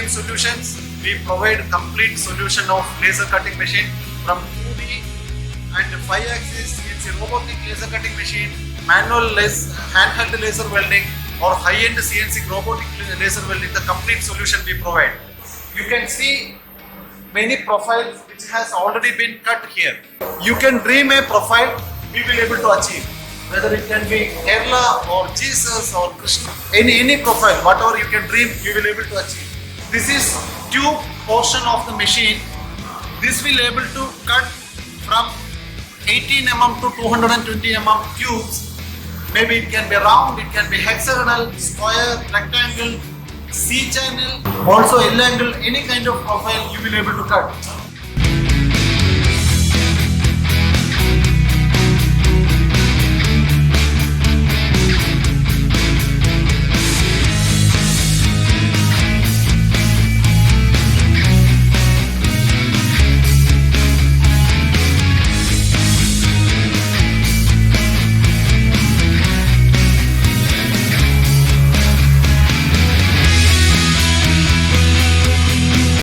AdMSolutions, we provide complete solution of laser cutting machine from 2D and 5-axis CNC robotic laser cutting machine, manual handheld laser welding or high-end CNC robotic laser welding, the complete solution we provide. You can see many profiles which has already been cut here. You can dream a profile, we will able to achieve. Whether it can be Kerala or Jesus or Krishna, any profile, whatever you can dream, you will able to achieve. This is tube portion of the machine. This will able to cut from 18 mm to 220 mm tubes. Maybe it can be round, it can be hexagonal, square, rectangle, C channel, also L angle, any kind of profile you will able to cut.